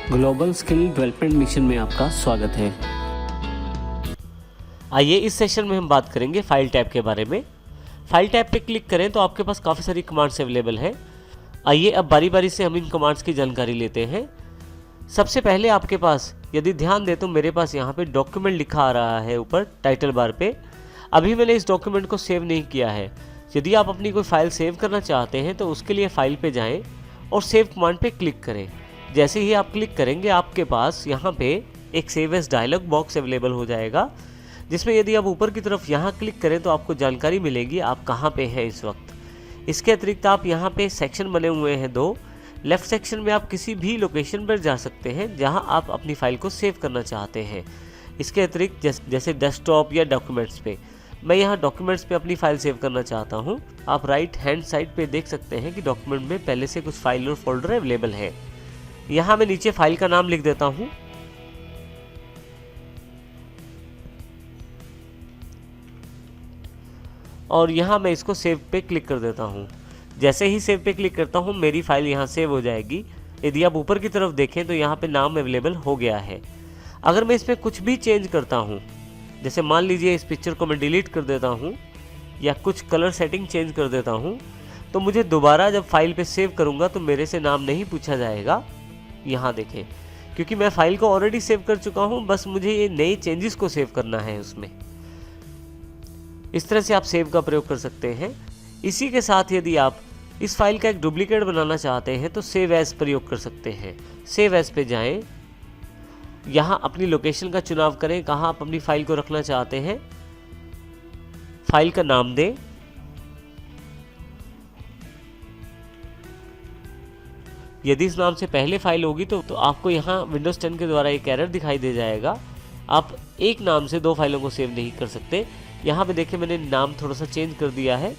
Global skill development mission में आपका स्वागत है। आइए इस सेशन में हम बात करेंगे फाइल टैब के बारे में। फाइल टैब पे क्लिक करें तो आपके पास काफ़ी सारी कमांड्स अवेलेबल हैं। आइए अब बारी बारी से हम इन कमांड्स की जानकारी लेते हैं। सबसे पहले आपके पास यदि ध्यान दें तो मेरे पास यहाँ पे डॉक्यूमेंट लिखा आ रहा है ऊपर टाइटल बार पे। अभी मैंने इस डॉक्यूमेंट को सेव नहीं किया है। यदि आप अपनी कोई फाइल सेव करना चाहते हैं तो उसके लिए फाइल पे जाएं और सेव कमांड पे क्लिक करें। जैसे ही आप क्लिक करेंगे आपके पास यहाँ पे एक save as dialog box available हो जाएगा, जिसमें यदि आप ऊपर की तरफ यहाँ क्लिक करें तो आपको जानकारी मिलेगी आप कहाँ पे हैं इस वक्त। इसके अतिरिक्त आप यहाँ पे सेक्शन बने हुए हैं दो। लेफ्ट सेक्शन में आप किसी भी लोकेशन पर जा सकते हैं जहाँ आप अपनी फाइल को सेव करना चाहते हैं। इसके अतिरिक्त जैसे डेस्कटॉप या डॉक्यूमेंट्स पे, मैं यहाँ डॉक्यूमेंट्स पे अपनी फाइल सेव करना चाहता हूँ। आप राइट हैंड साइड पे देख सकते हैं कि डॉक्यूमेंट में पहले से कुछ फाइल और फोल्डर अवेलेबल है। यहाँ मैं नीचे फाइल का नाम लिख देता हूँ। और यहाँ मैं इसको सेव पे क्लिक कर देता हूँ। जैसे ही सेव पे क्लिक करता हूँ मेरी फाइल यहाँ सेव हो जाएगी। यदि आप ऊपर की तरफ देखें तो यहाँ पे नाम अवेलेबल हो गया है। अगर मैं इसमें कुछ भी चेंज करता हूँ, जैसे मान लीजिए इस पिक्चर को मैं डिलीट कर देता हूँ या कुछ कलर सेटिंग चेंज कर देता हूँ, तो मुझे दोबारा जब फाइल पे सेव करूँगा तो मेरे से नाम नहीं पूछा जाएगा। यहाँ देखें, क्योंकि मैं फाइल को ऑलरेडी सेव कर चुका हूँ, बस मुझे ये नई चेंजेस को सेव करना है उसमें। इस तरह से आप सेव का प्रयोग कर सकते हैं। इसी के साथ यदि आप इस फाइल का एक डुप्लीकेट बनाना चाहते हैं तो सेव एज प्रयोग कर सकते हैं। सेव एज पे जाएं, यहाँ अपनी लोकेशन का चुनाव करें, कहाँ आप अपनी फाइल को रखना चाहते हैं, फाइल का नाम दें। यदि इस नाम से पहले फाइल होगी तो आपको यहाँ विंडोज 10 के द्वारा एक एरर दिखाई दे जाएगा। आप एक नाम से दो फाइलों को सेव नहीं कर सकते। यहाँ पे देखिए मैंने नाम थोड़ा सा चेंज कर दिया है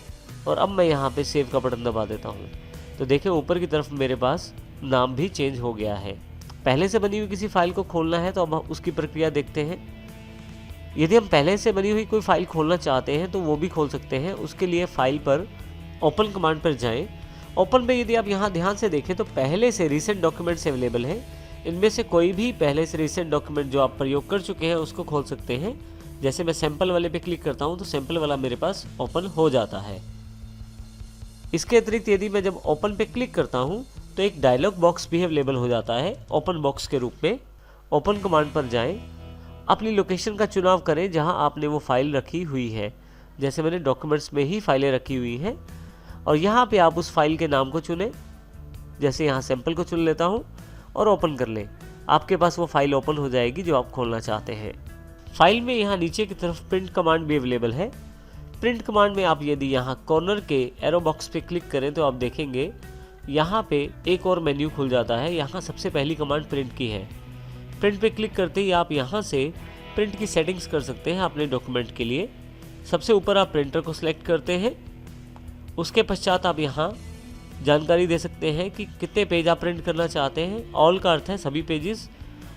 और अब मैं यहाँ पे सेव का बटन दबा देता हूँ तो देखिए ऊपर की तरफ मेरे पास नाम भी चेंज हो गया है। पहले से बनी हुई किसी फाइल को खोलना है तो अब हम उसकी प्रक्रिया देखते हैं। यदि हम पहले से बनी हुई कोई फाइल खोलना चाहते हैं तो वो भी खोल सकते हैं। उसके लिए फाइल पर ओपन कमांड पर जाएं। ओपन पे यदि आप यहाँ ध्यान से देखें तो पहले से रीसेंट डॉक्यूमेंट्स अवेलेबल हैं। इनमें से कोई भी पहले से रीसेंट डॉक्यूमेंट जो आप प्रयोग कर चुके हैं उसको खोल सकते हैं। जैसे मैं सैंपल वाले पे क्लिक करता हूँ तो सैंपल वाला मेरे पास ओपन हो जाता है। इसके अतिरिक्त यदि मैं जब ओपन पे क्लिक करता हूँ तो एक डायलॉग बॉक्स भी अवेलेबल हो जाता है ओपन बॉक्स के रूप में। ओपन कमांड पर जाएं, अपनी लोकेशन का चुनाव करें जहाँ आपने वो फाइल रखी हुई है। जैसे मैंने डॉक्यूमेंट्स में ही फाइलें रखी हुई हैं और यहाँ पे आप उस फाइल के नाम को चुनें। जैसे यहाँ सैंपल को चुन लेता हूँ और ओपन कर लें। आपके पास वो फाइल ओपन हो जाएगी जो आप खोलना चाहते हैं। फाइल में यहाँ नीचे की तरफ प्रिंट कमांड भी अवेलेबल है। प्रिंट कमांड में आप यदि यहाँ कॉर्नर के एरो बॉक्स पे क्लिक करें तो आप देखेंगे यहाँ पे एक और मेन्यू खुल जाता है। यहाँ सबसे पहली कमांड प्रिंट की है। प्रिंट पे क्लिक करते ही आप यहाँ से प्रिंट की सेटिंग्स कर सकते हैं अपने डॉक्यूमेंट के लिए। सबसे ऊपर आप प्रिंटर को सिलेक्ट करते हैं। उसके पश्चात आप यहाँ जानकारी दे सकते हैं कि कितने पेज आप प्रिंट करना चाहते हैं। ऑल का अर्थ है सभी पेजेस,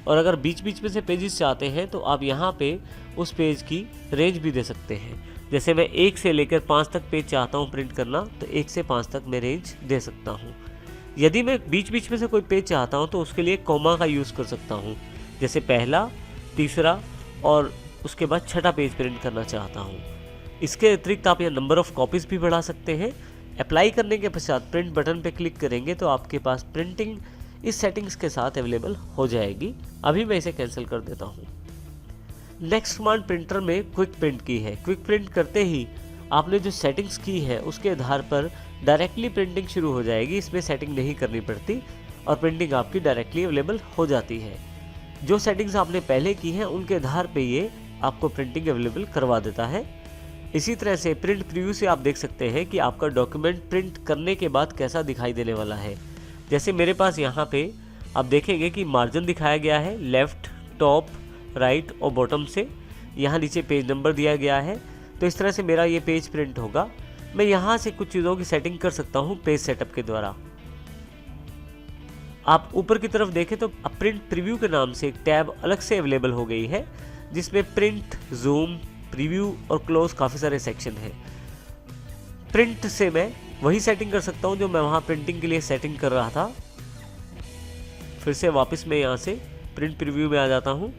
और अगर बीच बीच में से पेजेस चाहते हैं तो आप यहाँ पे उस पेज की रेंज भी दे सकते हैं। जैसे मैं 1 से लेकर 5 तक पेज चाहता हूँ प्रिंट करना तो 1 से 5 तक मैं रेंज दे सकता हूँ। यदि मैं बीच बीच में से कोई पेज चाहता हूँ तो उसके लिए कॉमा का यूज़ कर सकता हूँ। जैसे पहला, तीसरा और उसके बाद छठा पेज प्रिंट करना चाहता हूँ। इसके अतिरिक्त आप यहाँ नंबर ऑफ़ कॉपीज़ भी बढ़ा सकते हैं। अप्लाई करने के पश्चात प्रिंट बटन पे क्लिक करेंगे तो आपके पास प्रिंटिंग इस सेटिंग्स के साथ अवेलेबल हो जाएगी। अभी मैं इसे कैंसिल कर देता हूँ। नेक्स्ट कमांड प्रिंटर में क्विक प्रिंट की है। क्विक प्रिंट करते ही आपने जो सेटिंग्स की है उसके आधार पर डायरेक्टली प्रिंटिंग शुरू हो जाएगी। इसमें सेटिंग नहीं करनी पड़ती और प्रिंटिंग आपकी डायरेक्टली अवेलेबल हो जाती है। जो सेटिंग्स आपने पहले की हैं उनके आधार पर ये आपको प्रिंटिंग अवेलेबल करवा देता है। इसी तरह से प्रिंट प्रीव्यू से आप देख सकते हैं कि आपका डॉक्यूमेंट प्रिंट करने के बाद कैसा दिखाई देने वाला है। जैसे मेरे पास यहाँ पे आप देखेंगे कि मार्जिन दिखाया गया है लेफ़्ट, टॉप, राइट और बॉटम से। यहाँ नीचे पेज नंबर दिया गया है। तो इस तरह से मेरा ये पेज प्रिंट होगा। मैं यहाँ से कुछ चीज़ों की सेटिंग कर सकता हूँ पेज सेटअप के द्वारा। आप ऊपर की तरफ देखें तो प्रिंट प्रीव्यू के नाम से एक टैब अलग से अवेलेबल हो गई है जिसमें प्रिंट, जूम, प्रीव्यू और क्लोज काफ़ी सारे सेक्शन हैं। प्रिंट से मैं वही सेटिंग कर सकता हूँ जो मैं वहाँ प्रिंटिंग के लिए सेटिंग कर रहा था। फिर से वापस मैं यहाँ से प्रिंट प्रीव्यू में आ जाता हूँ।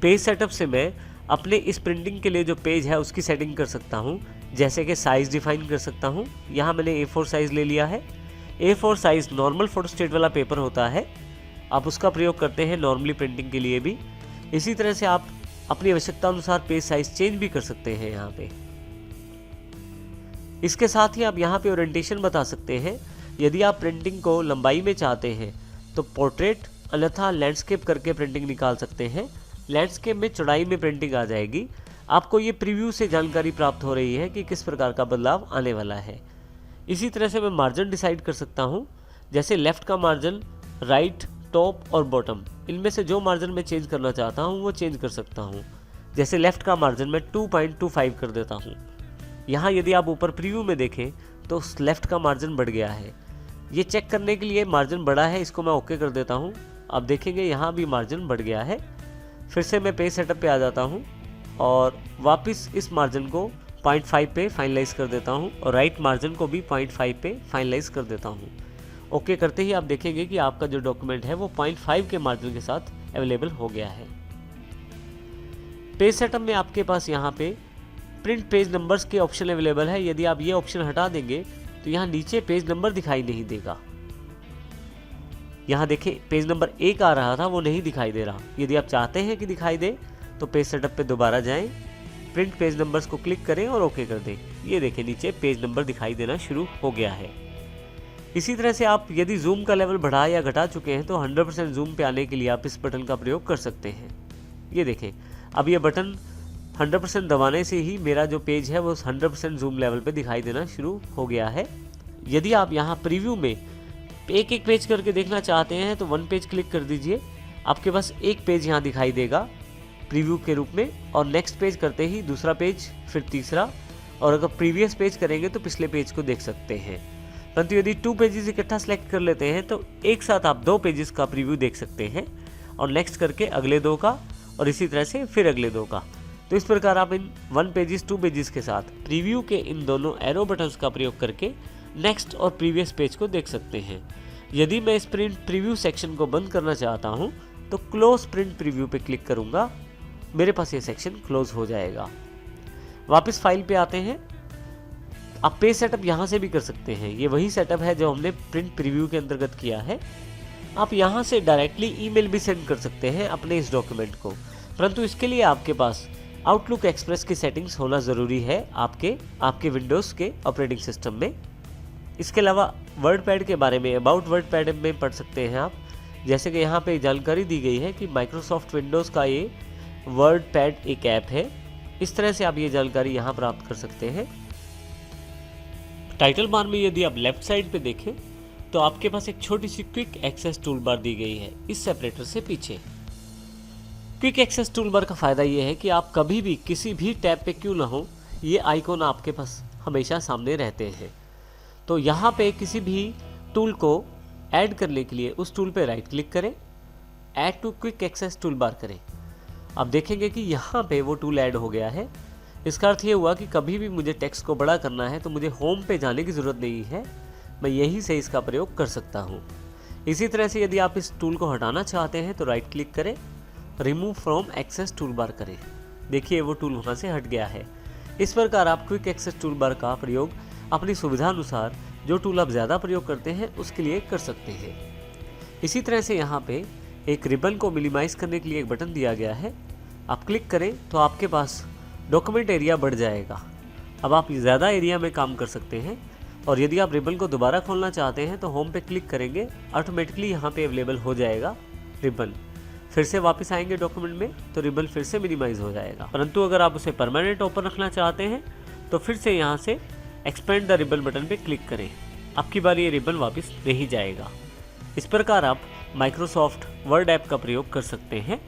पेज सेटअप से मैं अपने इस प्रिंटिंग के लिए जो पेज है उसकी सेटिंग कर सकता हूँ, जैसे कि साइज़ डिफाइन कर सकता हूँ। यहाँ मैंने A4 साइज़ ले लिया है। A4 साइज़ नॉर्मल फोटोस्टेट वाला पेपर होता है, आप उसका प्रयोग करते हैं नॉर्मली प्रिंटिंग के लिए भी। इसी तरह से आप अपनी आवश्यकता अनुसार पेज साइज़ चेंज भी कर सकते हैं यहाँ पे। इसके साथ ही आप यहाँ पे ओरिएंटेशन बता सकते हैं। यदि आप प्रिंटिंग को लंबाई में चाहते हैं तो पोर्ट्रेट अन्यथा लैंडस्केप करके प्रिंटिंग निकाल सकते हैं। लैंडस्केप में चौड़ाई में प्रिंटिंग आ जाएगी। आपको ये प्रीव्यू से जानकारी प्राप्त हो रही है कि किस प्रकार का बदलाव आने वाला है। इसी तरह से मैं मार्जिन डिसाइड कर सकता हूँ, जैसे लेफ़्ट का मार्जिन, राइट, टॉप और बॉटम, इनमें से जो मार्जिन मैं चेंज करना चाहता हूँ वो चेंज कर सकता हूँ। जैसे लेफ़्ट का मार्जिन मैं 2.25 कर देता हूँ। यहाँ यदि आप ऊपर प्रीव्यू में देखें तो लेफ़्ट का मार्जिन बढ़ गया है। ये चेक करने के लिए मार्जिन बढ़ा है, इसको मैं ओके कर देता हूँ। आप देखेंगे यहाँ भी मार्जिन बढ़ गया है। फिर से मैं पेज सेटअप पे आ जाता हूँ और वापस इस मार्जिन को 0.5 पे फाइनलाइज कर देता हूँ और राइट मार्जिन को भी 0.5 पे फाइनलाइज कर देता हूँ। ओके करते ही आप देखेंगे कि आपका जो डॉक्यूमेंट है वो 0.5 के मार्जिन के साथ अवेलेबल हो गया है। पेज सेटअप में आपके पास यहाँ पे प्रिंट पेज नंबर्स के ऑप्शन अवेलेबल है। यदि आप ये ऑप्शन हटा देंगे तो यहाँ नीचे पेज नंबर दिखाई नहीं देगा। यहाँ देखें पेज नंबर 1 आ रहा था, वो नहीं दिखाई दे रहा। यदि आप चाहते हैं कि दिखाई दे तो पेज सेटअप पे दोबारा जाएं, प्रिंट पेज नंबर्स को क्लिक करें और ओके कर दें। ये देखें नीचे पेज नंबर दिखाई देना शुरू हो गया है। इसी तरह से आप यदि जूम का लेवल बढ़ा या घटा चुके हैं तो 100% जूम पे आने के लिए आप इस बटन का प्रयोग कर सकते हैं। ये देखें अब ये बटन 100% दबाने से ही मेरा जो पेज है वो 100% जूम लेवल पे दिखाई देना शुरू हो गया है। यदि आप यहाँ प्रीव्यू में एक एक पेज करके देखना चाहते हैं तो 1 पेज क्लिक कर दीजिए। आपके पास एक पेज यहाँ दिखाई देगा प्रीव्यू के रूप में, और नेक्स्ट पेज करते ही दूसरा पेज, फिर तीसरा, और अगर प्रीवियस पेज करेंगे तो पिछले पेज को देख सकते हैं। परंतु यदि 2 पेजेस इकट्ठा सेलेक्ट कर लेते हैं तो एक साथ आप 2 पेजेस का प्रीव्यू देख सकते हैं और नेक्स्ट करके अगले 2 का, और इसी तरह से फिर अगले 2 का। तो इस प्रकार आप इन 1 पेजेस 2 पेजेस के साथ प्रीव्यू के इन दोनों एरो बटन्स का प्रयोग करके नेक्स्ट और प्रीवियस पेज को देख सकते हैं। यदि मैं इस प्रिंट प्रीव्यू सेक्शन को बंद करना चाहता हूं तो क्लोज प्रिंट प्रीव्यू पे क्लिक करूंगा, मेरे पास ये सेक्शन क्लोज हो जाएगा। वापस फाइल पे आते हैं। आप पेज सेटअप यहाँ से भी कर सकते हैं। ये वही सेटअप है जो हमने प्रिंट प्रीव्यू के अंतर्गत किया है। आप यहाँ से डायरेक्टली ईमेल भी सेंड कर सकते हैं अपने इस डॉक्यूमेंट को, परंतु इसके लिए आपके पास आउटलुक एक्सप्रेस की सेटिंग्स होना ज़रूरी है आपके विंडोज़ के ऑपरेटिंग सिस्टम में। इसके अलावा वर्डपैड के बारे में अबाउट वर्डपैड में पढ़ सकते हैं आप, जैसे कि यहाँ पे जानकारी दी गई है कि माइक्रोसॉफ्ट विंडोज़ का ये वर्डपैड एक ऐप है। इस तरह से आप ये जानकारी यहाँ प्राप्त कर सकते हैं। टाइटल बार में यदि आप लेफ्ट साइड पे देखें तो आपके पास एक छोटी सी क्विक एक्सेस टूल बार दी गई है इस सेपरेटर से पीछे। क्विक एक्सेस टूल बार का फ़ायदा ये है कि आप कभी भी किसी भी टैब पे क्यों ना हो, ये आइकॉन आपके पास हमेशा सामने रहते हैं। तो यहाँ पे किसी भी टूल को ऐड करने के लिए उस टूल पे राइट क्लिक करें, add to quick access toolbar करें। आप देखेंगे कि यहाँ पे वो टूल ऐड हो गया है। इसका अर्थ ये हुआ कि कभी भी मुझे टेक्स्ट को बड़ा करना है तो मुझे होम पे जाने की ज़रूरत नहीं है, मैं यहीं से इसका प्रयोग कर सकता हूँ। इसी तरह से यदि आप इस टूल को हटाना चाहते हैं तो राइट क्लिक करें, remove from access toolbar करें। देखिए वो टूल वहाँ से हट गया है। इस प्रकार आप क्विक एक्सेस टूल बार का प्रयोग अपनी सुविधा अनुसार जो टूल आप ज़्यादा प्रयोग करते हैं उसके लिए कर सकते हैं। इसी तरह से यहाँ पे एक रिबन को मिनिमाइज़ करने के लिए एक बटन दिया गया है। आप क्लिक करें तो आपके पास डॉक्यूमेंट एरिया बढ़ जाएगा। अब आप ज़्यादा एरिया में काम कर सकते हैं। और यदि आप रिबन को दोबारा खोलना चाहते हैं तो होम पे क्लिक करेंगे, ऑटोमेटिकली यहाँ पे अवेलेबल हो जाएगा रिबन। फिर से वापस आएंगे डॉक्यूमेंट में तो रिबन फिर से मिनिमाइज हो जाएगा। परंतु अगर आप उसे परमानेंट ओपन रखना चाहते हैं तो फिर से यहाँ से एक्सपेंड द रिबन बटन पे क्लिक करें। आपकी बार ये रिबन वापस नहीं जाएगा। इस प्रकार आप माइक्रोसॉफ्ट वर्ड ऐप का प्रयोग कर सकते हैं।